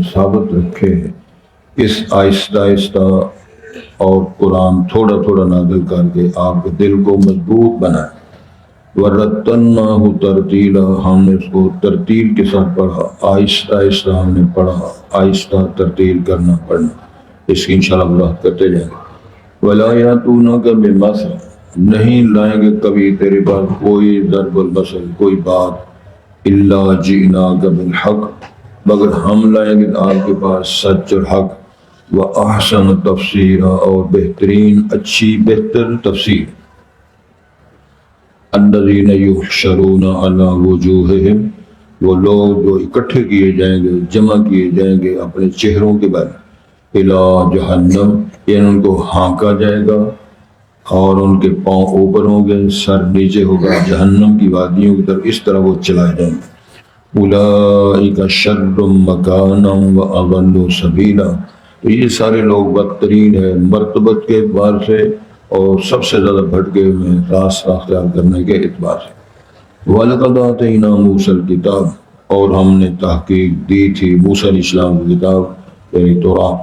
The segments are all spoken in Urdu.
ثابت رکھے اس آہستہ آہستہ اور قرآن تھوڑا تھوڑا نازل کر کے آپ کے دل کو مضبوط بنائے۔ وَرَتَّلْنَاهُ تَرْتِيلًا، ہم نے اس کو ترتیل کے ساتھ پڑھا، آہستہ آہستہ ہم نے پڑھا، آہستہ ترتیل کرنا پڑھنا، اس کی انشاءاللہ وضاحت کرتے جائیں گے۔ وَلَا يَأْتُونَكَ بِمَثَلٍ، نہیں لائیں گے کبھی تیرے پاس کوئی ضرب المثل، کوئی بات، إِلَّا جِئْنَاكَ بِالْحَقِّ، مگر ہم لائیں گے آپ کے پاس سچ اور حق، وَأَحْسَنَ تَفْسِيرًا، اور بہترین اچھی بہتر تفسیر۔ الذین یحشرون علی وجوہہم، وہ لوگ جو اکٹھے کیے جائیں گے، جمع کیے جائیں گے اپنے چہروں کے بل، الی جہنم، یعنی ان کو ہانکا جائے گا اور ان کے پاؤں اوپر ہوں گے، سر نیچے ہوگا، جہنم کی وادیوں کی طرف اس طرح وہ چلائے جائیں گے۔ اولئک شر مکانا واضل سبیلا، تو یہ سارے لوگ بدترین ہے مرتبت کے اعتبار سے اور سب سے زیادہ بھٹکے ہوئے ہیں راستہ اختیار کرنے کے اعتبار سے۔ وَلَقَدْ آتَيْنَا مُوسَى الْكِتَابَ، اور ہم نے تحقیق دی تھی موسیٰ علیہ السلام کی کتاب یعنی تورات۔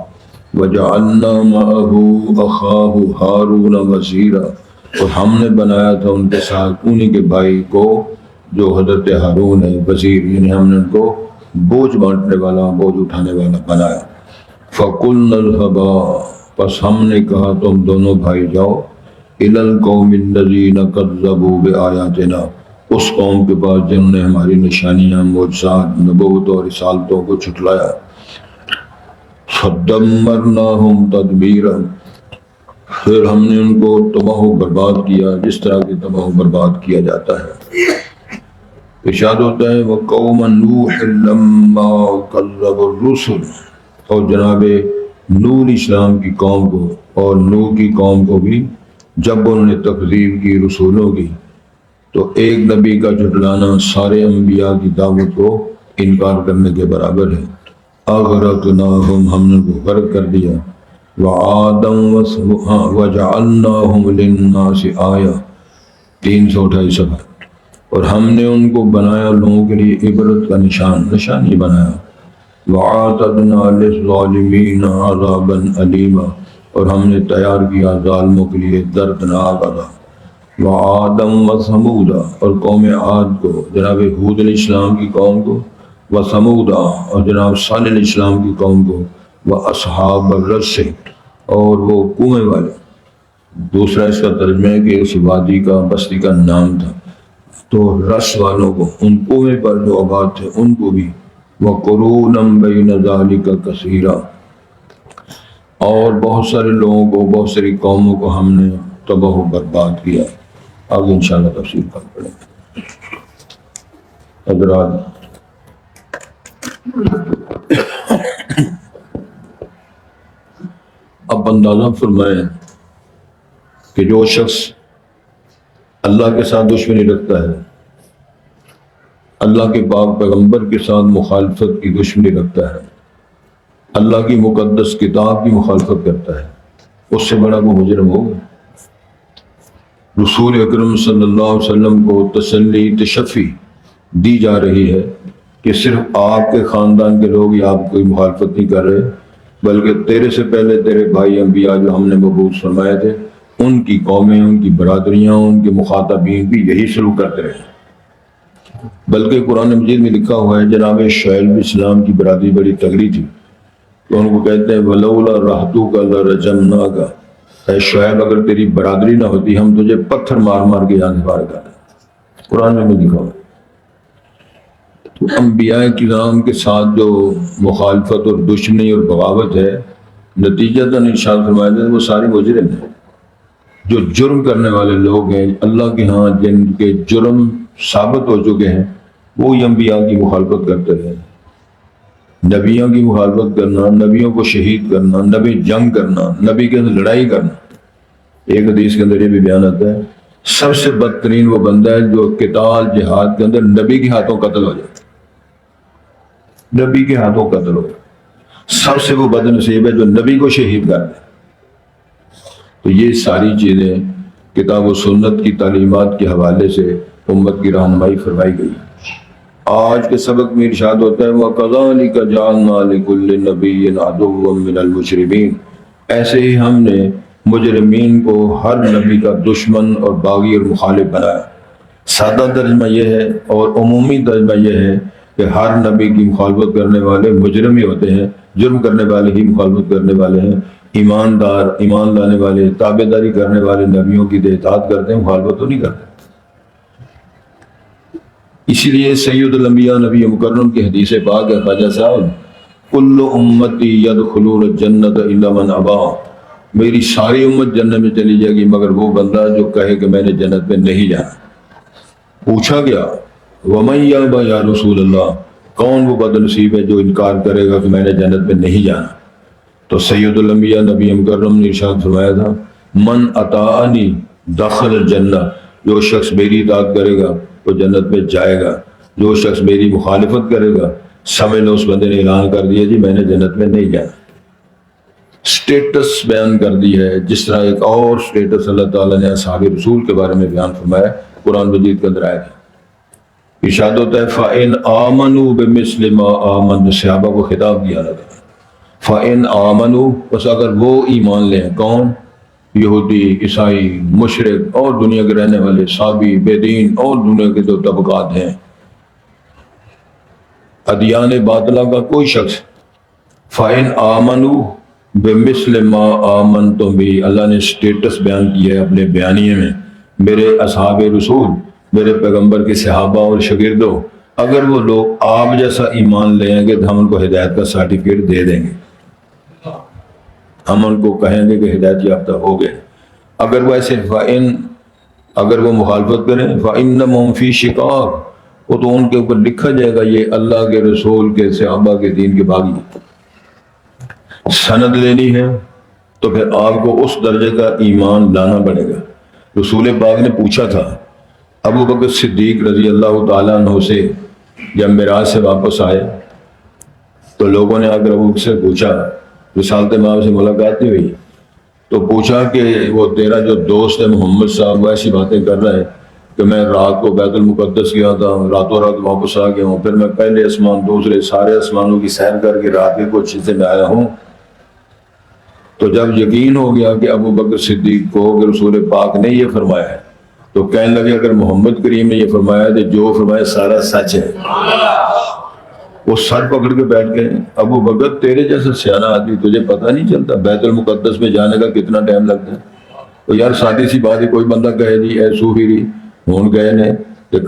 وَجَعَلْنَا مَعَهُ أَخَاهُ هَارُونَ وَزِيرًا، اور ہم نے بنایا تھا ان کے ساتھ انہی کے بھائی کو جو حضرت ہارون ہے وزیر، یعنی ہم نے ان کو بوجھ بانٹنے والا، بوجھ اٹھانے والا بنایا۔ فَقُلْنَا اذْهَبَا، پس ہم نے کہا تم دونوں بھائی جاؤ، إِلَى الْقَوْمِ الَّذِينَ كَذَّبُوا بِآيَاتِنَا، اس قوم کے پاس جنہوں نے ہماری نشانیاں، معجزات، نبوت اور رسالتوں کو جھٹلایا۔ فَدَمَّرْنَاهُمْ تَدْمِيرًا، پھر ہم نے ان کو تباہ و برباد کیا جس طرح کی تباہ و برباد کیا جاتا ہے۔ ارشاد ہوتا ہے وَقَوْمَ نُوحٍ لَمَّا كَذَّبُوا الرُّسُلَ، اور جناب نوح علیہ السلام کی قوم کو اور نوح کی قوم کو بھی جب انہوں نے تکذیب کی رسولوں کی، تو ایک نبی کا جھٹلانا سارے انبیاء کی دعوت کو انکار کرنے کے برابر ہے۔ اغرقناہم، ہم نے ان کو غرق کر دیا۔ وعادا وجعلناہم للناس آیہ، 328 صفحہ، اور ہم نے ان کو بنایا لوگوں کے لیے عبرت کا نشانی بنایا۔ وَأَعْتَدْنَا لِلظَّالِمِينَ عَذَابًا أَلِيمًا، اور ہم نے تیار کیا ظالموں کے لیے دردناک عذاب۔ وَعَادًا وَثَمُودَ، اور قوم عاد کو جناب ہود علیہ السلام کی قوم کو، وَثَمُودَ، اور جناب صالح علیہ السلام کی قوم کو، وَأَصْحَابَ الرَّسِّ، اور وہ کنویں والے۔ دوسرا اس کا ترجمہ ہے کہ اس وادی کا بستی کا نام تھا، تو رس والوں کو، ان کنویں پر جو آباد تھے ان کو بھی۔ وَقُرُونًا بَيْنَ ذَلِكَ كَثِيرًا، اور بہت سارے لوگوں کو، بہت ساری قوموں کو ہم نے تباہ و برباد کیا۔ آگے انشاءاللہ تفسیر کر پڑیں گے حضرات۔ اب اندازہ فرمائیں کہ جو شخص اللہ کے ساتھ دشمنی رکھتا ہے، اللہ کے پاک پیغمبر کے ساتھ مخالفت کی دشمنی رکھتا ہے، اللہ کی مقدس کتاب کی مخالفت کرتا ہے، اس سے بڑا وہ مجرم ہوگا۔ رسول اکرم صلی اللہ علیہ وسلم کو تسلی تشفی دی جا رہی ہے کہ صرف آپ کے خاندان کے لوگ ہی آپ کوئی مخالفت نہیں کر رہے، بلکہ تیرے سے پہلے تیرے بھائی انبیاء جو ہم نے مبعوث فرمائے تھے، ان کی قومیں، ان کی برادریاں، ان کے مخاطبین بھی یہی سلوک کرتے رہے۔ بلکہ قرآن مجید میں لکھا ہوا ہے جناب شعیب علیہ السلام کی برادری بڑی تگڑی تھی، تو ان کو کہتے ہیں وَلَوْلَا رَحْتُكَ لَرَجَمْنَاكَ، اے شعیب اگر تیری برادری نہ ہوتی ہم تجھے پتھر مار مار کے جان سے باہر کر دیتے۔ قرآن میں لکھا ہوا ہے۔ تو انبیاء کرام کے ساتھ جو مخالفت اور دشمنی اور بغاوت ہے، نتیجتاً ارشاد فرمایا جاتا ہے وہ ساری مجرم ہیں۔ جو جرم کرنے والے لوگ ہیں اللہ کے ہاں، جن کے جرم ثابت ہو چکے ہیں، وہی انبیاء کی مخالفت کرتے رہے۔ نبیوں کی مخالفت کرنا، نبیوں کو شہید کرنا، نبی جنگ کرنا، نبی کے اندر لڑائی کرنا۔ ایک حدیث کے اندر یہ بھی بیان آتا ہے سب سے بدترین وہ بندہ ہے جو قتال جہاد کے اندر نبی کے ہاتھوں قتل ہو جائے، نبی کے ہاتھوں قتل ہو جائے۔ سب سے وہ بد نصیب ہے جو نبی کو شہید کر دے۔ تو یہ ساری چیزیں کتاب و سنت کی تعلیمات کے حوالے سے امت کی رہنمائی فرمائی گئی۔ آج کے سبق میں ارشاد ہوتا ہے وَكَذَلِكَ جَعَلْنَا لِكُلِّ نَبِيٍّ عَدُوًّا مِّنَ الْمُجْرِمِينَ، ایسے ہی ہم نے مجرمین کو ہر نبی کا دشمن اور باغی اور مخالف بنایا۔ سادہ ترجمہ یہ ہے اور عمومی ترجمہ یہ ہے کہ ہر نبی کی مخالفت کرنے والے مجرم ہی ہوتے ہیں، جرم کرنے والے ہی مخالفت کرنے والے ہیں۔ ایماندار، ایمان لانے والے، تابع داری کرنے والے نبیوں کی اطاعت کرتے ہیں، مخالفت تو نہیں کرتے۔ اسی لیے سید الانبیاء نبی مکرم کی حدیث پاک ہے خواجہ صاحب کل امتی یدخلون الجنت الا من ابا، میری ساری امت جنت میں چلی جائے گی مگر وہ بندہ جو کہے کہ میں نے جنت میں نہیں جانا۔ پوچھا گیا ومن یابا یا رسول اللہ، کون وہ بد نصیب ہے جو انکار کرے گا کہ میں نے جنت میں نہیں جانا؟ تو سید الانبیاء نبی مکرم نے ارشاد فرمایا تھا من اطاعنی دخل الجنہ، جو شخص میری اطاعت کرے گا وہ جنت میں جائے گا، جو شخص میری مخالفت کرے گا سمجھ لو اس بندے نے اعلان کر دیا جی میں نے جنت میں نہیں جانا۔ سٹیٹس بیان کر دی ہے، جس طرح ایک اور سٹیٹس اللہ تعالیٰ نے اصحاب رسول کے بارے میں بیان فرمایا قرآن مجید کے اندر آیا تھا۔ ارشاد ہوتا ہے فَإِنْ آمَنُوا بِمِثْلِ مَا آمَنْتُ، صحابہ کو خطاب کیا اللہ تعالیٰ، فَإِنْ آمَنُوا، بس اگر وہ ایمان لیں، کون؟ یہودی، عیسائی، مشرک اور دنیا کے رہنے والے، صابی، بے دین اور دنیا کے جو طبقات ہیں، ادیان باطلہ کا کوئی شخص، فَإِنْ آمَنُوا بِمِثْلِ مَا آمَنْتُم بِهِ، اللہ نے سٹیٹس بیان کیا ہے اپنے بیانیے میں، میرے اصحاب رسول، میرے پیغمبر کے صحابہ اور شاگردوں، اگر وہ لوگ آپ جیسا ایمان لے آئیں گے تو ہم ان کو ہدایت کا سرٹیفکیٹ دے دیں گے، ہم ان کو کہیں گے کہ ہدایت یافتہ ہو گئے۔ اگر وہ ایسے اگر وہ مخالفت کریں فَإِنَّهُمْ فِي شِقَاقٍ، وہ تو ان کے اوپر لکھا جائے گا یہ اللہ کے رسول کے صحابہ کے دین کے باغی۔ سند لینی ہے تو پھر آپ کو اس درجے کا ایمان لانا پڑے گا۔ رسول پاک نے پوچھا تھا ابو بکر صدیق رضی اللہ تعالیٰ عنہ سے، جب معراج سے واپس آئے تو لوگوں نے آ کر ابو بکر سے پوچھا، رسالت مآب سے ملاقات نہیں ہوئی، تو پوچھا کہ وہ تیرا جو دوست ہے محمد صاحب وہ ایسی باتیں کر رہا ہے کہ میں رات کو بیت المقدس گیا تھا، راتوں رات واپس آ گیا ہوں، پھر میں پہلے آسمان دوسرے سارے آسمانوں کی سیر کر کے رات کے کچھ حصے میں آیا ہوں۔ تو جب یقین ہو گیا کہ ابو بکر صدیق کو کہ رسول پاک نے یہ فرمایا ہے تو کہنے لگے اگر محمد کریم نے یہ فرمایا تو جو فرمایا سارا سچ ہے۔ وہ سر پکڑ کے بیٹھ گئے، ابو بکر تیرے جیسا سیانا آدمی تجھے پتہ نہیں چلتا بیت المقدس میں جانے کا کتنا ٹائم لگتا ہے؟ تو یار سادی سی بات ہے، کوئی بندہ کہے جی اے صوفی ہون گئے نے تے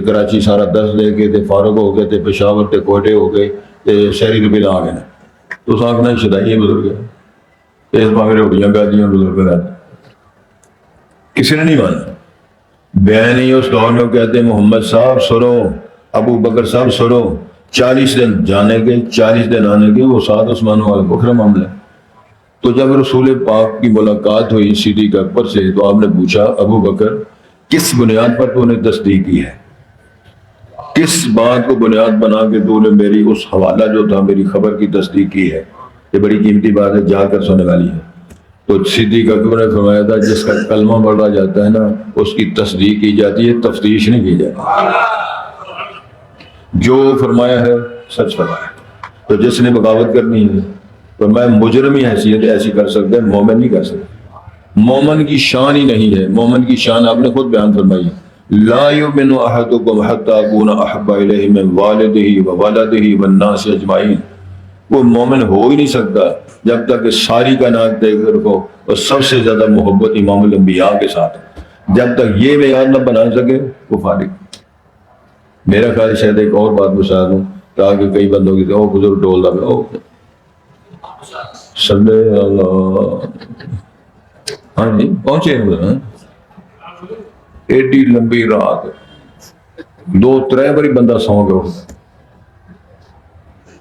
کراچی سارا دس لے کے تے فارغ ہو گئے تے پشاور تے کوئٹے ہو گئے تے شہری ربی آ گئے تو اس آنکھنا شدائی بزرگ ہے، اس پاوے روٹیاں گاجیاں بزرگ رہتے، کسی نے نہیں مانا۔ بیان ہی اس دور میں کہتے ہیں محمد صاحب سنو، ابو بکر صاحب سنو، 40 دن جانے کے 40 دن آنے کے، وہ 7 آسمانوں والا بکھرا معاملہ ہے۔ تو جب رسول پاک کی ملاقات ہوئی صدیق اکبر سے تو آپ نے پوچھا ابو بکر کس بنیاد پر تو نے تصدیق کی ہے، کس بات کو بنیاد بنا کے تو نے میری اس حوالہ جو تھا میری خبر کی تصدیق کی ہے؟ یہ بڑی قیمتی بات ہے، جا کر سننے والی ہے۔ تو صدیق اکبر نے فرمایا تھا جس کا کلمہ پڑھا جاتا ہے نا اس کی تصدیق کی جاتی ہے، تفتیش نہیں کی جاتی، جو فرمایا ہے سچ فرمایا ہے۔ تو جس نے بغاوت کرنی ہے تو میں مجرمی حیثیت ایسی کر سکتا ہے، مومن نہیں کر سکتا۔ مومن کی شان ہی نہیں ہے، مومن کی شان آپ نے خود بیان فرمائی لا یؤمن احدکم حتی اکون احب الیہ من والدہ وولدہ والناس اجمعین، وہ مومن ہو ہی نہیں سکتا جب تک کہ ساری کائنات دیکھ کر کو اور سب سے زیادہ محبت امام الانبیاء کے ساتھ ہے، جب تک یہ معیار نہ بنا سکے وہ فارغ۔ میرا خیال شاید ایک اور بات بتا دوں تاکہ کئی بندوں کی او بزرگ ڈول دا او صلی اللہ، ہاں جی پہنچے ہیں، ایڈی لمبی رات 2-3 باری بندہ سو گیا،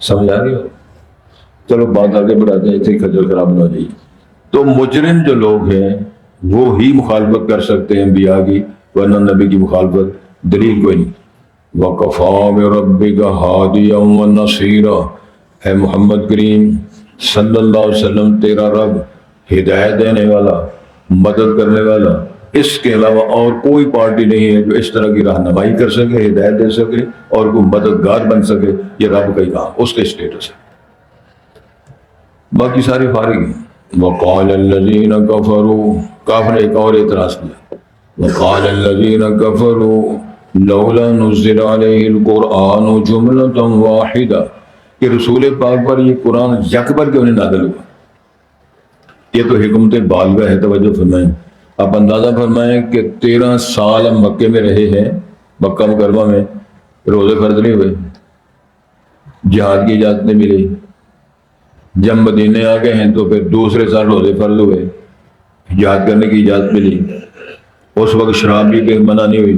سمجھ آ رہی ہو؟ چلو بات آگے بڑھاتے ہیں، اتنی خجل خراب نہ ہو جائے۔ تو مجرم جو لوگ ہیں وہ ہی مخالفت کر سکتے ہیں انبیاء کی، ورنہ نبی کی مخالفت دلیل کوئی نہیں۔ وَكَفَىٰ بِرَبِّكَ هَادِيًا وَنَصِيرًا، اے محمد کریم صلی اللہ علیہ وسلم تیرا رب ہدایت دینے والا، مدد کرنے والا اس کے علاوہ اور کوئی پارٹی نہیں ہے جو اس طرح کی رہنمائی کر سکے، ہدایت دے سکے اور کوئی مددگار بن سکے. یہ رب کا ہی کام، اس کا اسٹیٹس ہے. باقی سارے فارغ ہیں. وقال الذین کفروا، کافر نے ایک اور اعتراض کیا. وقال الذین کفروا لولا نزل علیہ القرآن جملۃ واحدہ، کہ رسول پاک پر یہ قرآن یک بار کیوں نہیں نازل ہوا؟ یہ تو حکمت بالغہ ہے. توجہ فرمائیں. آپ اندازہ فرمائیں کہ 13 سال ہم مکے میں رہے ہیں، مکہ مکرمہ میں، روزے فرض نہیں ہوئے، جہاد کی اجازت نہیں ملی. جب مدینے آ گئے ہیں تو پھر دوسرے سال روزے فرض ہوئے، جہاد کرنے کی اجازت ملی. اس وقت شراب بھی کہ منع نہیں ہوئی،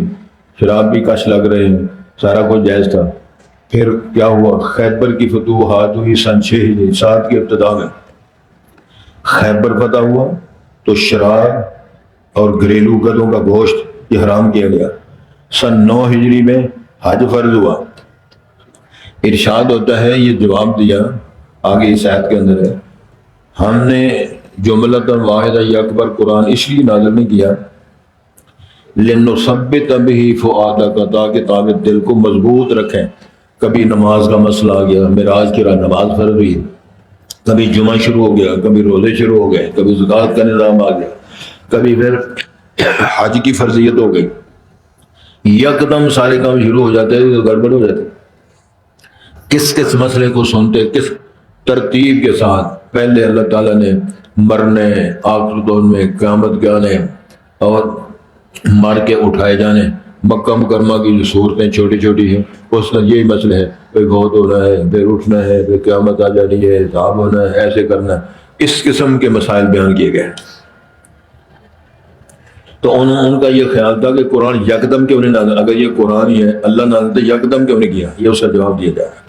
شراب بھی کش لگ رہے ہیں، سارا کچھ جائز تھا. پھر کیا ہوا؟ خیبر کی فتوحات ہوئی سن 6 ہجری 7 کی ابتدا میں. خیبر فتح ہوا تو شراب اور گھریلو گدوں کا گوشت یہ حرام کیا گیا. سن 9 ہجری میں حج فرض ہوا. ارشاد ہوتا ہے، یہ جواب دیا آگے اس آیت کے اندر ہے، ہم نے جملۃ واحدہ یک بار قرآن اس لیے نازل نہیں کیا لنثبت بہ فؤادک، تاکہ تابع دل کو مضبوط رکھیں. کبھی نماز کا مسئلہ آ گیا، معراج کی رات نماز فرض ہوئی، کبھی جمعہ شروع ہو گیا، کبھی روزے شروع ہو گئے، کبھی زکوٰۃ کا نظام آ گیا، کبھی پھر حج کی فرضیت ہو گئی. یکدم سارے کام شروع ہو جاتے ہیں تو گڑبڑ ہو جاتی. کس کس مسئلے کو سنتے، کس ترتیب کے ساتھ. پہلے اللہ تعالیٰ نے مرنے، آخر دور میں قیامت کے آنے اور مر کے اٹھائے جانے. مکہ مکرمہ کی جو صورتیں چھوٹی چھوٹی ہیں اس کا یہی مسئلہ ہے، پھر بہت ہونا ہے، پھر اٹھنا ہے، پھر قیامت آ جانی ہے، حساب ہونا ہے، ایسے کرنا ہے. اس قسم کے مسائل بیان کیے گئے. تو ان کا یہ خیال تھا کہ قرآن یکدم کیوں نہیں نازل؟ اگر یہ قرآن ہی ہے اللہ نازل تو یکدم کیوں نہیں کیا؟ یہ اس کا جواب دیا جا رہا ہے.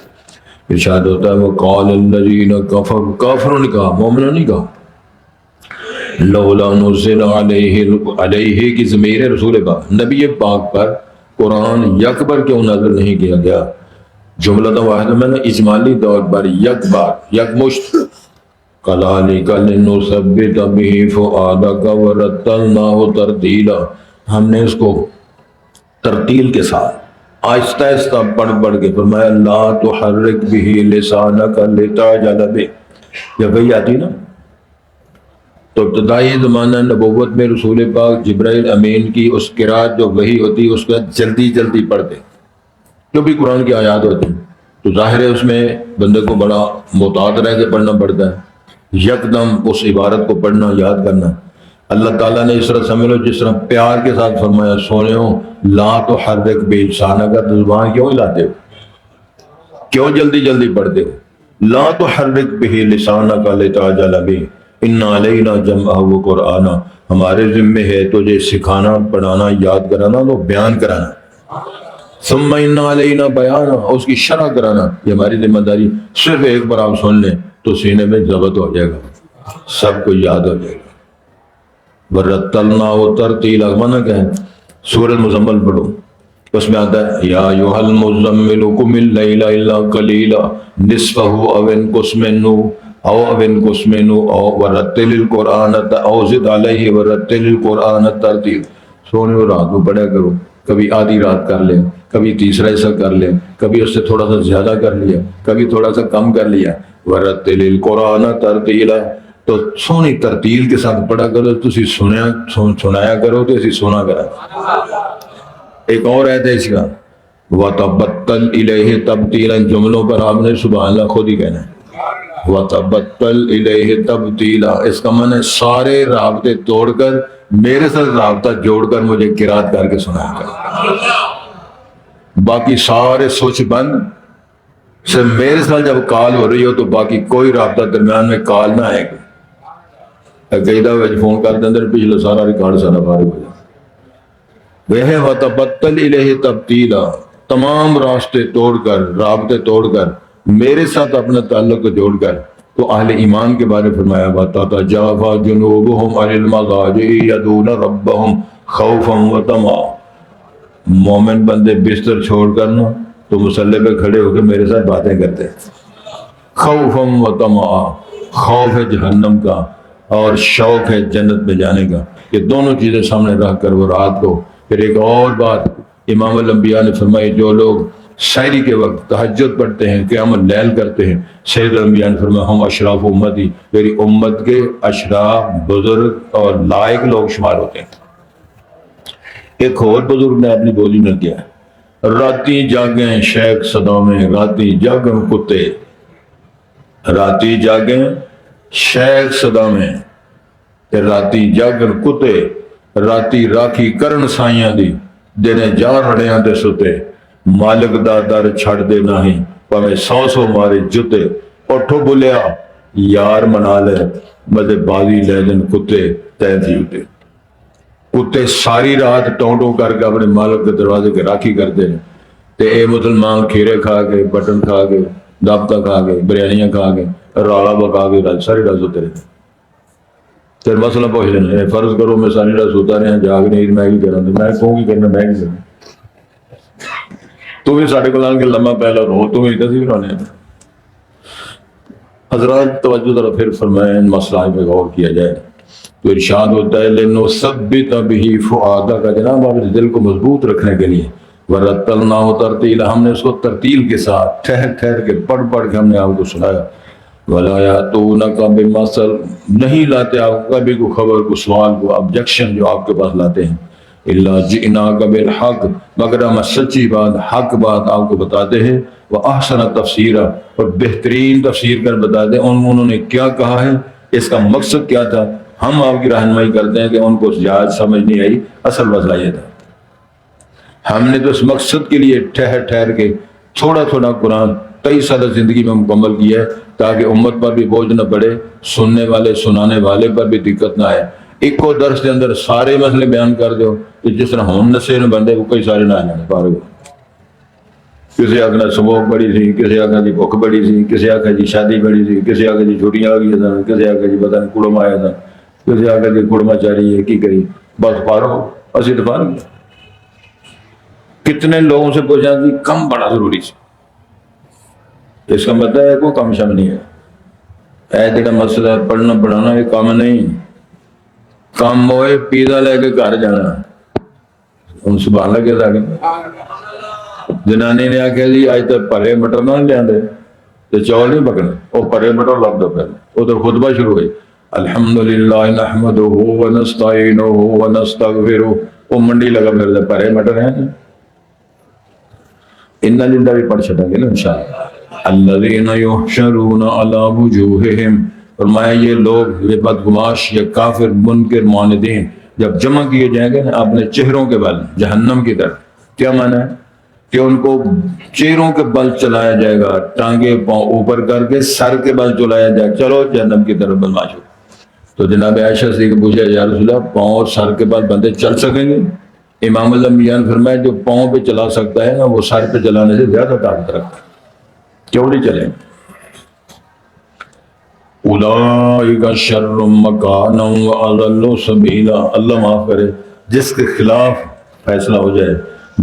ارشاد ہوتا ہے وقال الذین کفروا، کافروں نے کہا، مومنوں نے کہا، لولا نزل علیہ کی ضمیر رسول پاک، نبی پاک پر قرآن یک بار کیوں نازل نہیں کیا گیا؟ جملۃ واحدہ میں نے اجمالی طور پر یک بار، یک مشت. کذالک لنثبت بہ فؤادک ورتلناہ ترتیلا، ہم نے اس کو ترتیل کے ساتھ آہستہ آہستہ پڑھ پڑھ کے فرمایا لا تحرک بہ لسانک لتعجل بہ. جب وہی آتی نا تو ابتدائی زمانہ نبوت میں رسول پاک جبرائیل امین کی اس قرات جو وحی ہوتی اس کا جلدی جلدی پڑھتے، جو بھی قرآن کی آیات ہوتی تو ظاہر ہے اس میں بندے کو بڑا محتاط رہ کے پڑھنا پڑتا ہے، یکدم اس عبارت کو پڑھنا، یاد کرنا. اللہ تعالیٰ نے اس طرح سمجھ لو جس طرح پیار کے ساتھ فرمایا سونے ہو لا تحرک بلسانک، کا زبان کیوں ہلاتے ہو، کیوں جلدی جلدی پڑھتے ہو؟ لا تحرک بہ لسانک لتعجل بہ ان علینا جمعہ و قرآن، ہمارے ذمے ہے تجھے سکھانا، پڑھانا، یاد کرانا تو بیان کرانا. ثم ان علینا بیانا، اس کی شرح کرانا، یہ ہماری ذمہ داری. صرف ایک بار آپ سن لیں تو سینے میں ضبط ہو جائے گا، سب کو یاد ہو جائے گا. ورتلناہ ترتیلا، مانا کیا ہے؟ سورۃ مزمل پڑھو، اس میں آتا ہے یا ایھا المزمل قم اللیل الا قلیلا نصفہ او انقص منہ او ورتل القرآن او زد علیہ ورتل القرآن ترتیل. سونے اور رات کو پڑھا کرو، کبھی آدھی رات کر لیں، کبھی تیسرا حصہ کر لیں، کبھی اس سے تھوڑا سا زیادہ کر لیا، کبھی تھوڑا سا کم کر لیا. ورتل القرآن ترتیلا، تو سونی ترتیل کے ساتھ پڑھا کرو، تسی سنایا کرو تو اسی سنا کرا. ایک اور آیت ہے اس کا وَتَبَتَّلْ إِلَيْهِ تَبْتِيلًا، جملوں پر آپ نے سبحان اللہ خود ہی کہنا ہے. وَتَبَتَّلْ إِلَيْهِ تَبْتِيلًا، اس کا معنی سارے رابطے توڑ کر میرے ساتھ رابطہ جوڑ کر مجھے قرات کر کے سنایا کر. باقی سارے سوچ بند، صرف میرے ساتھ جب کال ہو رہی ہو تو باقی کوئی رابطہ درمیان میں کال نہ آئے گا. عقیدہ فون کر دیں پچھلے سارا ریکارڈ سارا فارغ ہو جائے. وہ ہے وَتَبَتَّلْ إِلَيْهِ تَبْتِيلًا، تمام راستے توڑ کر، رابطے توڑ کر میرے ساتھ اپنا تعلق کو جوڑ کر. تو اہل ایمان کے بارے فرمایا وَتَتَجَافَى جُنُوبُهُمْ عَنِ الْمَضَاجِعِ يَدْعُونَ رَبَّهُمْ خَوْفًا وَطَمَعًا، مومن بندے بستر چھوڑ کر نا تو مصلی پہ کھڑے ہو کے میرے ساتھ باتیں کرتے ہیں. خوفاً وطمعا، خوف ہے جہنم کا اور شوق ہے جنت میں جانے کا. یہ دونوں چیزیں سامنے رکھ کر وہ رات کو پھر ایک اور بات امام الانبیاء نے فرمائی، جو لوگ سحری کے وقت تہجد پڑھتے ہیں، قیام اللیل کرتے ہیں، سید الانبیاء نے فرمایا ہم اشراف امتی، میری امت کے اشراف بزرگ اور لائق لوگ شمار ہوتے ہیں. ایک اور بزرگ نے اپنی بولی میں کیا ہے، راتی جاگیں شیخ صدوں میں، راتی جاگیں کتے، راتی جاگیں شیخ صدا میں تے راتی جاگن کتے، راتی راکھی کرن سائیاں دی، جنہیں جا رڑیاں تے ستے، مالک دا در چھڑ دے نہیں پمیں 100 مارے جتے، اٹھو بلیا یار منا لے مدے بازی لے دن کتے تے دیوتے. کتے ساری رات ٹونٹوں کر کے اپنے مالک کے دروازے کے راکھی کرتے ہیں تے اے مسلمان کھیرے کھا کے، بٹن کھا کے، دابطہ کھا کے، بریانیاں کھا کے، رالا بکا کے رات ساری رات سوتے رہتے. پھر مسئلہ پوچھ لینا، فرض کرو میں ساری رات سوتا رہا جاگ نہیں میں ہی کرنا، میں کہوں گی کرنا میں ہی کرنا، تو بھی ساڑھے کو لان کے لمحہ پہلا رو تو بھی کسی بھی رونے. حضرات توجہ ذرا پھر فرمائیں مسئلہ پہ غور کیا جائے تو ارشاد ہوتا ہے لِنُثَبِّتَ بِهِ فُؤَادَكَ کا جناب آپ اس دل کو مضبوط رکھنے کے لیے وَرَتَّلْنَاهُ تَرْتِيلًا ہم نے اس کو ترتیل کے ساتھ ٹھہر ٹھہر کے پڑھ پڑھ کے ہم نے آپ کو سنایا. وَلَا يَأْتُونَكَ بِمَثَلٍ نہیں لاتے آپ کبھی کو خبر کو سوال کو آبجیکشن جو آپ کے پاس لاتے ہیں إِلَّا جِئْنَاكَ بِالْحَقِّ مگر ہم سچی بات حق بات آپ کو بتاتے ہیں وَأَحْسَنَ تَفْسِيرًا اور بہترین تفسیر کر بتاتے ہیں انہوں نے کیا کہا ہے، اس کا مقصد کیا تھا. ہم آپ کی رہنمائی کرتے ہیں کہ ان کو جہاز سمجھ نہیں آئی، اصل مسئلہ یہ تھا ہم نے تو اس مقصد کے لیے ٹھہر ٹھہر کے تھوڑا تھوڑا قرآن 23 سالہ زندگی میں مکمل کیا ہے تاکہ امت پر بھی بوجھ نہ پڑے، سننے والے سنانے والے پر بھی دقت نہ آئے. ایک کو درس کے اندر سارے مسئلے بیان کر دو کہ جس طرح ہم نشے میں بندے کو کئی سارے نہ جانے پارے. کسی آخنا سموک بڑی سی، کسی آخنا جی بھوک بڑی سی، کسی آخنا جی شادی بڑی سی، کسی آخنا جی چھٹیاں آ گئی تھا، کسی آخنا جی پتہ نہیں کڑم آیا تھا، کسی آخنا جی کڑما چاری ہے کی کری بس پارو اسی تو پارو. کتنے لوگوں سے پوچھا کہ کم بڑا ضروری سی، اس کا مطلب ہے کوئی کم شم نہیں ہے. اے جڑا مسئلہ ہے پڑھنا پڑھانا یہ کام نہیں، کام ہوئے پیزا لے کے گھر جانا. ہوں سبحان اللہ کہتا کہ جنانی نے آخیا جی اج تک پرے مٹر نہ لے آندے تو چول نہیں پکنے، وہ پرے مٹر لب دو پہلے ادھر خطبہ شروع ہوئی الحمدللہ نحمدہ ونستعینہ ونستغفرہ، وہ منڈی لگا پھر دے پرے مٹر ہیں انہاں جندہ بھی پڑھ چھٹا گے نا انشاءاللہ. الذین یحشرون علی وجوہہم فرمایا یہ لوگ یہ بدگماش یہ کافر منکر معاندین جب جمع کیے جائیں گے نا اپنے چہروں کے بل جہنم کی طرف. کیا معنی ہے کہ ان کو چہروں کے بل چلایا جائے گا، ٹانگیں پاؤں اوپر کر کے سر کے بل چلایا جائے گا، چلو جہنم کی طرف بدماشو. تو جناب عائشہ سے پوچھا یا رسول اللہ پاؤں اور سر کے بل بندے چل سکیں گے؟ امام الانبیاء نے فرمایا جو پاؤں پہ چلا سکتا ہے نا وہ سر پہ چلانے سے زیادہ طاقت رکھتا ہے. کیوں نہیں چلیں؟ اولئک شر مکانا واضل سبیلا. اللہ معاف کرے جس کے خلاف فیصلہ ہو جائے،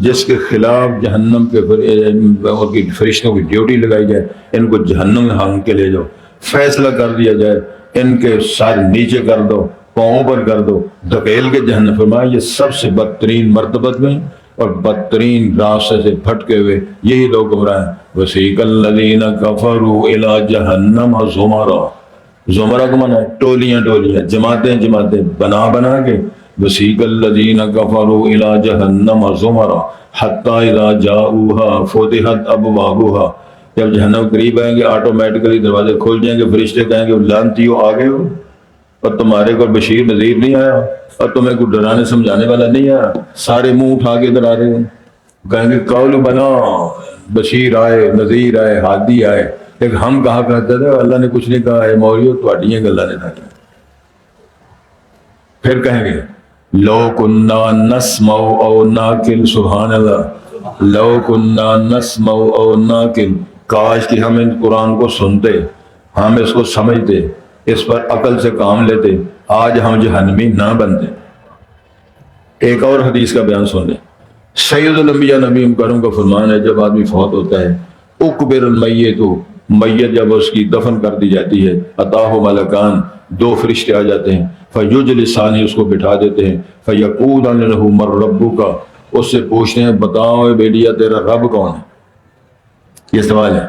جس کے خلاف جہنم کے فرشتوں کی ڈیوٹی لگائی جائے، ان کو جہنم میں ہانگ کے لے جاؤ، فیصلہ کر دیا جائے ان کے سارے نیچے کر دو، پاؤں پر کر دو، دھکیل کے جہنم. فرمایا یہ سب سے بدترین مرتبت میں اور بدترین راستے سے بھٹکے ہوئے یہی لوگ گمراہ ہیں. وسیق الذین کفروا الی جہنم زمرا. زمرہ کا معنی ہے ٹولیاں ٹولیاں، جماعتیں جماعتیں بنا بنا کے. وسیق الذین کفروا الی جہنم زمرا حتی اذا جاؤوها فتحت ابوابها. جب جہنم قریب آئیں گے آٹومیٹکلی دروازے کھل جائیں گے، فرشتے کہیں گے لعنتیو آ گئے ہو اور تمہارے کو بشیر نذیر نہیں آیا اور تمہیں کوئی ڈرانے سمجھانے والا نہیں آیا، سارے منہ اٹھا کے ادھر آ رہے ہو. کہیں گے قول بنا بشیر آئے نذیر آئے ہادی آئے، لیکن ہم کہا کرتے تھے اللہ نے کچھ نہیں کہا ہے مولیو تھوڑیاں گلاں نے تھا. پھر کہیں گے لو کننا نسمع او ناقل. سبحان اللہ، لو کننا نسمع او ناقل، کاش کہ ہم ان قرآن کو سنتے، ہم اس کو سمجھتے، اس پر عقل سے کام لیتے، آج ہم جہنمی نہ بنتے. ایک اور حدیث کا بیان سن لیں. سید الانبیاء نبی کرم کا فرمان ہے جب آدمی فوت ہوتا ہے اکبر المیت میت جب اس کی دفن کر دی جاتی ہے اتاہ ملکان، دو فرشتے آ جاتے ہیں، فیجلسانی، اس کو بٹھا دیتے ہیں، فیقولان لہ من ربک، اس سے پوچھتے ہیں بتاؤ اے بیٹیا تیرا رب کون ہے؟ یہ سوال ہے۔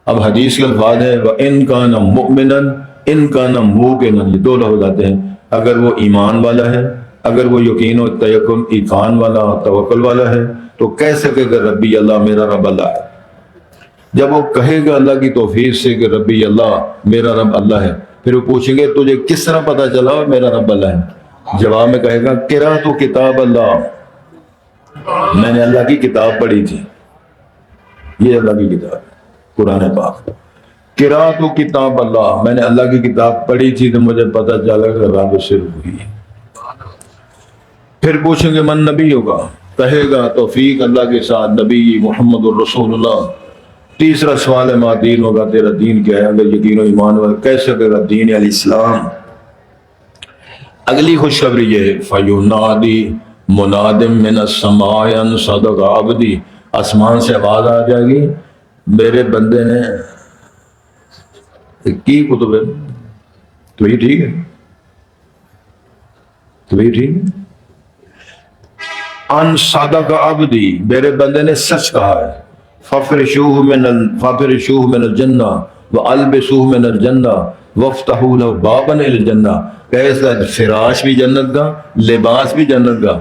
اب حدیث کے الفاظ ہے وَإِن كَانَ مُؤْمِنًا إِن كَانَ مُوقِنًا، یہ دو لفظ آتے ہیں، اگر وہ ایمان والا ہے، اگر وہ یقین و تیقن ایقان والا توکل والا ہے تو کہہ سکے کہ ربی اللہ، میرا رب اللہ ہے۔ جب وہ کہے گا اللہ کی توفیق سے کہ ربی اللہ، میرا رب اللہ ہے، پھر وہ پوچھیں گے تجھے کس طرح پتا چلا میرا رب اللہ ہے؟ جواب میں کہے گا قرأت کتاب اللہ، میں نے اللہ کی کتاب پڑھی تھی، یہ اللہ کی کتاب قرآن پاک۔ قرأت کتاب اللہ، میں نے اللہ کی کتاب پڑھی تھی تو مجھے پتا چلا کہ رب صرف ہوئی ہے۔ پھر پوچھیں گے من نبی ہوگا، کہے گا توفیق اللہ کے ساتھ نبی محمد الرسول اللہ۔ تیسرا سوال ہے ما دین ہوگا، تیرا دین کیا ہے؟ اگر یقین و ایمان والا کیسے تیرا دین علیہ السلام۔ اگلی خوشخبری یہ ہے فَيُنَادِي مُنَادٍ مِّنَ السَّمَاءِ أَن صَدَقَ عَبْدِي، آسمان سے آواز آ جائے گی میرے بندے نے کی کتب ہے، تو یہ ٹھیک ہے، تو یہ ٹھیک ہے، ان صدق عبدی، میرے بندے نے سچ کہا ہے، فَفْرِشُوهُ مِنَ الْجَنَّةِ وَأَلْبِسُوهُ مِنَ الْجَنَّةِ وَافْتَحُوا لَهُ بَابًا إِلَى الْجَنَّةِ، کیسا فراش بھی جنت کا، لباس بھی جنت کا،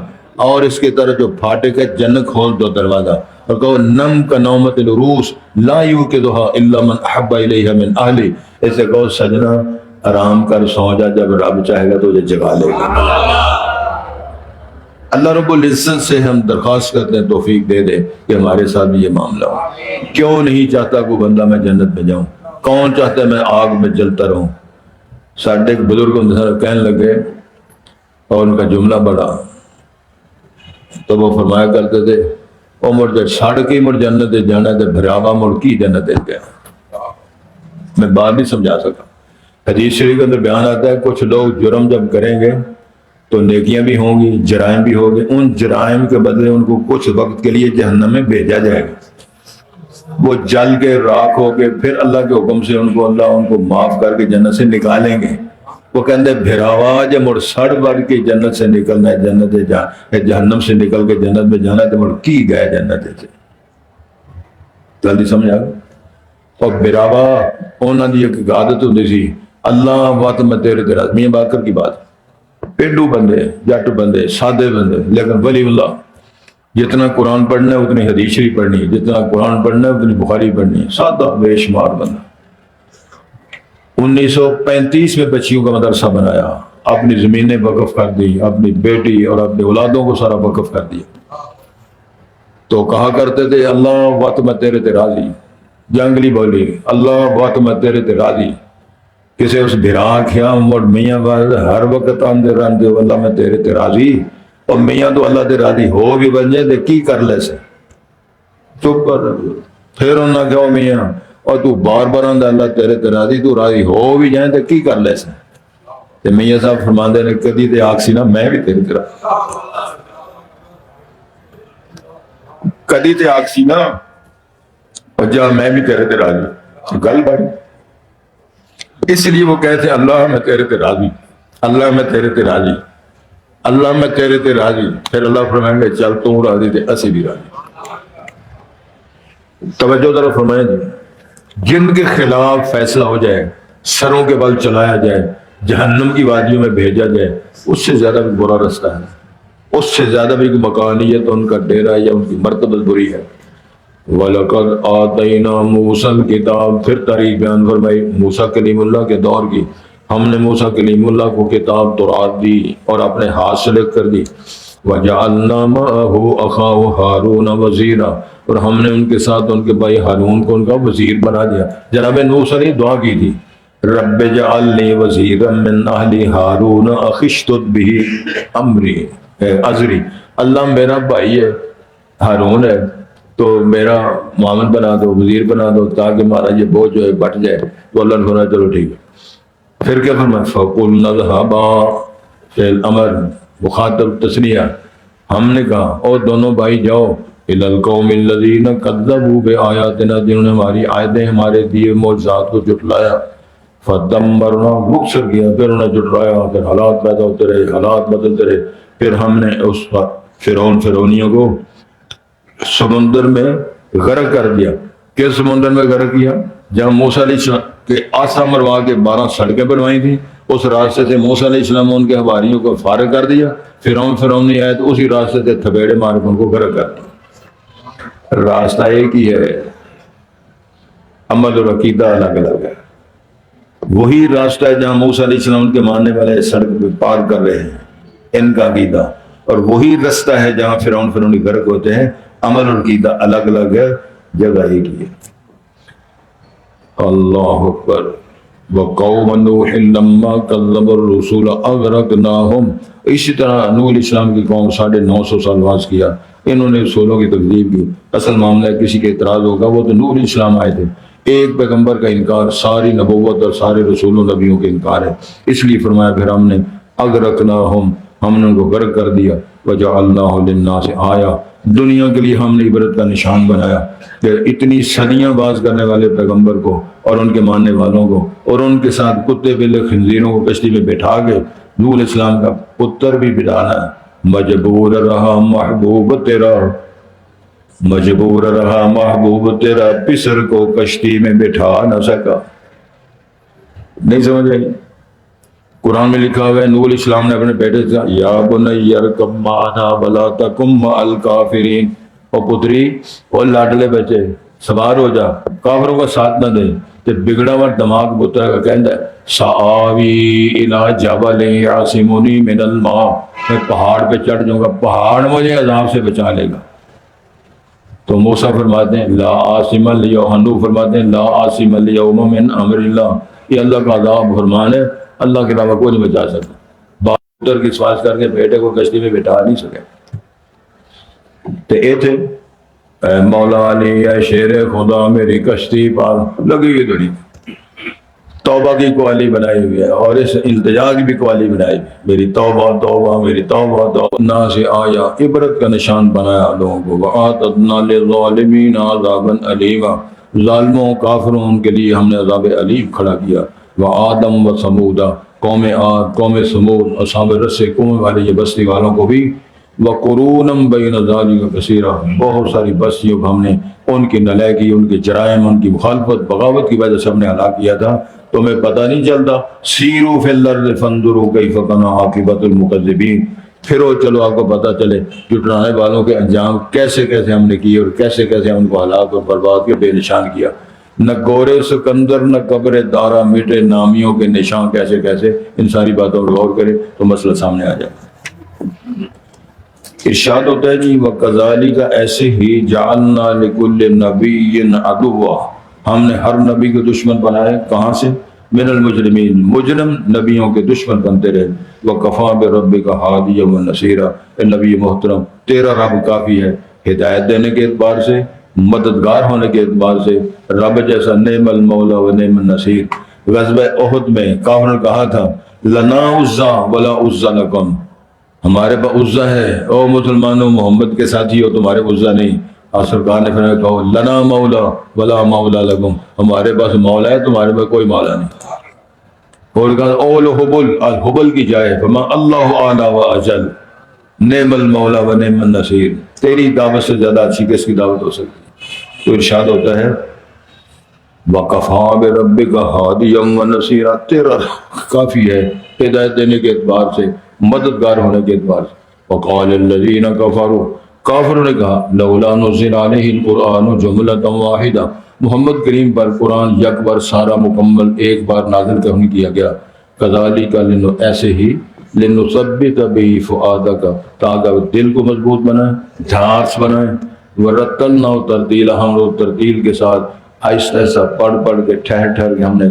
اور اس کی طرح جو پھاٹک ہے جنت کھول دو دروازہ، اور کہو نم کا نومت العروس لا یوقظها الا من احب الیہ من اہلی، اسے کہو سجنا آرام کر سو جا، جب رب چاہے گا تو تجھے جگا لے گا۔ اللہ رب العزت سے ہم درخواست کرتے ہیں توفیق دے دے کہ ہمارے ساتھ بھی یہ معاملہ ہو۔ کیوں نہیں چاہتا کوئی بندہ میں جنت میں جاؤں؟ کون چاہتا ہے میں آگ میں جلتا رہوں؟ ساڈے ایک بزرگ کہنے لگے، اور ان کا جملہ بڑا، تو وہ فرمایا کرتے تھے عمر جب سڑ کے مڑ جنت جانا ہے تو بھراوا مڑ کی جنت گیا۔ میں بات نہیں سمجھا سکا۔ حدیث شریف کے اندر بیان آتا ہے کچھ لوگ جرم جب کریں گے تو نیکیاں بھی ہوں گی، جرائم بھی ہوں گے، ان جرائم کے بدلے ان کو کچھ وقت کے لیے جہنم میں بھیجا جائے گا، وہ جل کے راکھ ہو کے پھر اللہ کے حکم سے اللہ ان کو معاف کر کے جنت سے نکالیں گے۔ وہ کہتے ہیں بھراوا جب مڑ سڑ بڑھ کے جنت سے نکلنا ہے، جہنم سے نکل کے جنت میں جانا ہے تو مڑ کی گئے جنت سے۔ جلدی سمجھ آ گئی؟ اور بھراوا انہوں نے ایک عادت ہوتی سی، اللہ وقت میں تیرے تیرا، میاں باقر کی بات، پیڈو بندے، جٹ بندے، سادے بندے، لیکن ولی اللہ، جتنا قرآن پڑھنا ہے اتنی حدیث شریف پڑھنی ہے، جتنا قرآن پڑھنا ہے اتنی بخاری پڑھنی ہے، سادہ بے شمار بندہ۔ 1935 میں بچیوں کا مدرسہ بنایا، اپنی زمینیں وقف کر دی، اپنی بیٹی اور اپنے اولادوں کو سارا وقف کر دیا۔ تو کہا کرتے تھے اللہ وقت میں تیرے تے راضی، جنگلی بولی اللہ وقت میں تیرے تے راضی۔ کسی اس بھرا کھیا مڑ میاں بعد ہر وقت آندے رہندے اللہ میں تیرے تے راضی، اور میاں تو اللہ تے راضی ہو بھی بن جائے تو کی کر لے سے، چپ کر۔ پھر انہوں نے کہا میاں اور تو بار بار آندہ اللہ تیرے تے راضی، تو راضی ہو بھی جائیں تو کی کر لے سے؟ تو میاں صاحب فرماندے نے کدی تے آکسی نا میں بھی تیرے تے راضی، کدی تے آکسی نا اور جا میں بھی تیرے تے راضی، گل بڑی۔ اس لیے وہ کہتے ہیں اللہ میں تیرے تے راضی، اللہ میں تیرے تے راضی، اللہ میں تیرے تے راضی۔ پھر اللہ فرمائیں گے چل تو راضی تے اسی بھی راضی۔ توجہ ذرا فرمائیں جی، جن کے خلاف فیصلہ ہو جائے، سروں کے بل چلایا جائے، جہنم کی وادیوں میں بھیجا جائے، اس سے زیادہ بھی برا رستہ ہے، اس سے زیادہ بھی مکانیت ان کا ڈیرہ یا ان کی مرتبت بری ہے۔ وَلَقَدْ آتَيْنَا مُوسَى الْكِتَابَ، پھر تاریخ بیان فرمائی موسیٰ کلیم اللہ کے دور کی، ہم نے موسیٰ کلیم اللہ کو کتاب تورات دی اور اپنے ہاتھ سے لکھ کر دی۔ وَجَعَلْنَا مَعَهُ أَخَاهُ هَارُونَ وَزِيرًا، اور ہم نے ان کے ساتھ ان کے بھائی ہارون کو ان کا وزیر بنا دیا۔ جناب موسیٰ نے دعا کی تھی رب اجعلنی وزیرا من اہلی ہارون اخی اشدد بہ امری ازری، اللہ میرا بھائی ہے ہارون ہے تو میرا معاون بنا دو، وزیر بنا دو، تاکہ ہمارا یہ بوجھ جو ہے بٹ جائے۔ تو اللہ نے فرمایا چلو ٹھیک ہے۔ پھر کیا فرمایا فَقُلْنَا اذْهَبَا، فعل امر مخاطب تثنیہ، ہم نے کہا اور دونوں بھائی جاؤ الی القوم الذین کذبوا بآیاتنا، جنہوں نے ہماری آیتیں، ہمارے دیے معجزات کو جھٹلایا، فدمرنا، مکسر کیا، پھر انہیں جھٹلایا، پھر حالات پیدا ہوتے رہے، حالات بدلتے رہے، پھر ہم نے اس فرعونیوں کو سمندر میں غرق کر دیا۔ کس سمندر میں غرق کیا؟ جہاں موسیٰ علیہ السلام کے آسا مروا کے 12 سڑکیں بنوائی تھیں، اس راستے سے موسیٰ علیہ السلام ان کے حواریوں کو فارغ کر دیا، فرعونی آئے تو اسی راستے سے تھپیڑے مار کے ان کو غرق کر دیا۔ راستہ ایک ہی ہے، عمل اور عقیدہ الگ الگ ہے۔ وہی راستہ ہے جہاں موسیٰ علیہ السلام کے ماننے والے سڑک پہ پار کر رہے ہیں ان کا عقیدہ، اور وہی راستہ ہے جہاں فرعونی غرق ہوتے ہیں، عمل اور عقیدہ الگ الگ ہے، جگہ ایک ہی ہے۔ اللہ اکبر۔ وقوم نوح لما کذب الرسول اغرقناہم، اسی طرح نوح علیہ السلام کی قوم 950 سال واز کیا، انہوں نے رسولوں کی تکذیب کی۔ اصل معاملہ ہے کسی کے اعتراض ہوگا، وہ تو نوح علیہ السلام آئے تھے، ایک پیغمبر کا انکار ساری نبوت اور سارے رسولوں نبیوں کے انکار ہے، اس لیے فرمایا پھر ہم نے اغرقناہم، ہم نے ان کو غرق کر دیا، وجعلناہ للناس آیا، دنیا کے لیے ہم نے عبرت کا نشان بنایا کہ اتنی صدیاں باز کرنے والے پیغمبر کو اور ان کے ماننے والوں کو، اور ان کے ساتھ کتے بلے خنزیروں کو کشتی میں بٹھا کے نوح علیہ السلام کا پتر بھی بٹھانا ہے۔ مجبور رہا محبوب تیرا، مجبور رہا محبوب تیرا، پسر کو کشتی میں بٹھا نہ سکا۔ نہیں سمجھ آئی؟ قرآن میں لکھا ہوا ہے نوح علیہ السلام نے اپنے بیٹے سے کہا یا بنی ارکب معنا ولا تکن مع الکافرین، اور پتری اور لاڈلے بچے سوار ہو جا، کافروں کا ساتھ نہ دے۔ تو بگڑا ہوا دماغ پتر کا کہنا ہے سآوی الی جبل یعصمنی من الماء، میں پہاڑ پہ چڑھ جاؤں گا، پہاڑ مجھے عذاب سے بچا لے گا۔ تو موسیٰ فرماتے ہیں لا عاصم اليوم، حنوف فرماتے ہیں لا عاصم اليوم من امر اللہ، یہ اللہ کا عذاب فرمان ہے، اللہ کے علاوہ کوئی نہیں بچا سکتا۔ باپ پتر کی سواس کر کے بیٹے کو کشتی میں بٹھا نہیں سکے۔ تو اے تھے اے مولا علی اے شیر خدا میری کشتی پار لگی ہوئی دنیا، توبہ کی قوالی بنائی ہوئی ہے، اور اس التجا کی بھی قوالی بنائی ہوئی ہے، میری توبہ توبہ میری توبہ توبہ، نا سے آیا عبرت کا نشان بنایا لوگوں کو، وَآتَدْنَا لِلظَّالِمِينَ عَذَابًا عَلِيمًا، ظالموں کافروں ان کے لیے ہم نے عذاب علیم کھڑا کیا۔ وآدم و سمودا، قوم عاد قوم سمود اصحاب رس قوم والے یہ بستی والوں کو بھی، وقرونم بین ذالک کثیرا، بہت ساری بستیوں کو ہم نے ان کی نالائکی، ان کے جرائم، ان کی مخالفت بغاوت کی وجہ سے ہم نے ہلاک کیا تھا۔ تمہیں پتہ نہیں چلتا؟ سیروا فی الارض فانظروا کیف کان عاقبۃ المکذبین، پھرو چلو آپ کو پتہ چلے جھٹلانے والوں کے انجام کیسے کیسے ہم نے کیے، اور کیسے کیسے ہم کو ہلاک اور برباد کیا، بے نشان کیا۔ نہ گورے سکندر نہ قبر دارا میٹے نامیوں کے نشان کیسے کیسے، ان ساری باتوں پر غور کرے تو مسئلہ سامنے آ جائے۔ ارشاد ہوتا ہے جی وَكَذَلِكَ، ایسے ہی جَعَلْنَا لِكُلِّ نَبِيٍّ عَدُوًّا، ہم نے ہر نبی کو دشمن بنائے، کہاں سے؟ من المجرمین، مجرم نبیوں کے دشمن بنتے رہے۔ وَكَفَى بِرَبِّكَ هَادِيًا وَنَصِيرًا، اے نبی محترم تیرا رب کافی ہے ہدایت دینے کے اعتبار سے، مددگار ہونے کے اعتبار سے، رب جیسا نعم المولا و نعم النصیر۔ غزوہ احد میں کافروں نے کہا تھا لنا عزا ولا عزا لکم، ہمارے پاس عزا ہے، او مسلمانوں محمد کے ساتھی ہو، تمہارے عزا نہیں۔ اور سرکار نے فرمایا کہو لنا مولا ولا مولا لکم، ہمارے پاس مولا ہے، تمہارے پاس کوئی مولا نہیں۔ اور کہا اول حبل، الحبل کی جائے، فما اللہ اعلی و اجل، نعم المولا و نعم النصیر، تیری دعوت سے زیادہ اچھی کس کی دعوت ہو سکتی؟ تو ارشاد ہوتا ہے وَقَفَى بِرَبِّكَ هَادِيًا وَنَصِيرًا، تیرا کافی ہے ہدایت دینے کے اعتبار سے، مددگار ہونے کے اعتبار سے۔ وَقَالَ الَّذِينَ كَفَرُوا، کافروں نے کہا لَوْلَا نُزِّلَ عَلَيْهِ الْقُرْآنُ جُمْلَةً وَاحِدَةً، محمد کریم پر قرآن یک بار سارا مکمل ایک بار نازل نہیں کیا گیا۔ كَذَلِكَ، ایسے ہی لِنُثَبِّتَ بِهِ فُؤَادَكَ، تاکہ دل کو مضبوط بنائیں، دھارس بنائیں۔ وَرَتَّلْنَاهُ تَرْتِيلًا، ہم لوگ ترتیل کے ساتھ آہستہ آہستہ پڑھ پڑھ کے ٹھہر ٹھہر کے ہم نے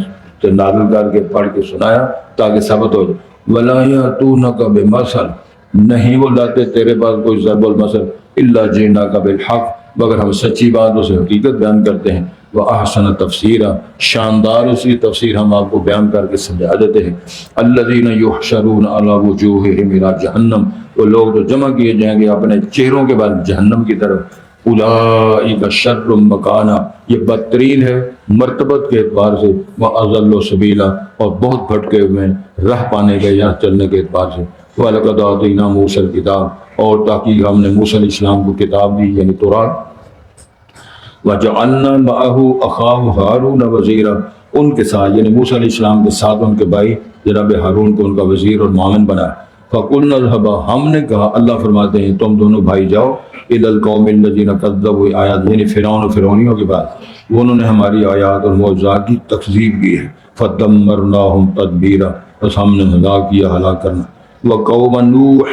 نازل کر کے پڑھ کے سنایا تاکہ ثابت ہو جائے۔ وَلَا يَأْتُونَكَ بِمَثَلٍ، نہیں وہ لاتے تیرے پاس کوئی ضرب المثل، إِلَّا جِئْنَاكَ بِالْحَقِّ، مگر ہم سچی بات اسے حقیقت بیان کرتے ہیں۔ وَأَحْسَنَ تَفْسِيرًا، شاندار اس کی تفسیر ہم آپ کو بیان کر کے سمجھا دیتے ہیں۔ الَّذِينَ يُحْشَرُونَ عَلَى وُجُوهِهِمْ إِلَى جَهَنَّمَ، وہ لوگ جو جمع کیے جائیں گے اپنے چہروں کے بعد جہنم کی طرف۔ اولئک شر مکانا، یہ بدترین ہے مرتبت کے اعتبار سے، واضل سبیلا، اور بہت بھٹکے ہوئے ہیں راہ پانے کے یا چلنے کے اعتبار سے۔ وَلَقَدْ آتَيْنَا مُوسَى الْكِتَابَ، اور تحقیق ہم نے موسیٰ علیہ السلام کو کتاب دی یعنی تورات۔ وَجَعَلْنَا مَعَهُ أَخَاهُ هَارُونَ وَزِيرًا، ان کے ساتھ یعنی موسیٰ علیہ السلام کے ساتھ ان کے بھائی جناب ہارون کو ان کا وزیر اور معاون بنایا۔ فَقُلْنَا اذْهَبَا، ہم نے کہا، اللہ فرماتے ہیں تم دونوں بھائی جاؤ، إِلَى الْقَوْمِ الَّذِينَ كَذَّبُوا آیات، یعنی فرعون و فرعونیوں کے بعد انہوں نے ہماری آیات اور معجزات کی تکذیب کی ہے۔ فَدَمَّرْنَاهُمْ تَدْبِيرًا، بس ہم نے ہلاک کیا ہلاک کرنا۔ وَقَوْمَ نوح،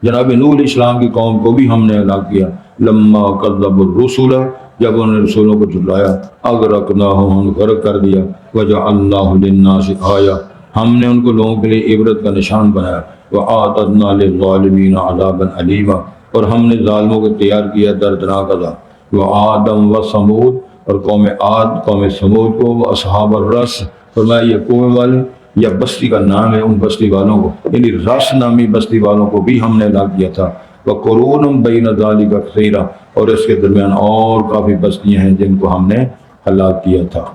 جناب نوح علیہ السلام کی قوم کو بھی ہم نے ہلاک کیا۔ لما كذبوا الرسل، جب انہوں نے رسولوں کو جھٹلایا، اغرقناہم، ہم نے غرق کر دیا۔ وجعلناہ للناس آیہ، ہم نے ان کو لوگوں کے لیے عبرت کا نشان بنایا۔ وآتدنا للظالمین عذابا علیما، اور ہم نے ظالموں کو تیار کیا دردناک عذاب۔ وآدم وثمود، اور قوم عاد قوم ثمود کو، واصحاب الرس، فرمایا یہ کنویں والے یا بستی کا نام ہے ان بستی والوں کو، یعنی رس نامی بستی والوں کو بھی ہم نے ہلاک کیا تھا۔ وقرون بین ذالک کثیرا، اور اس کے درمیان اور کافی بستیاں ہیں جن کو ہم نے ہلاک کیا تھا۔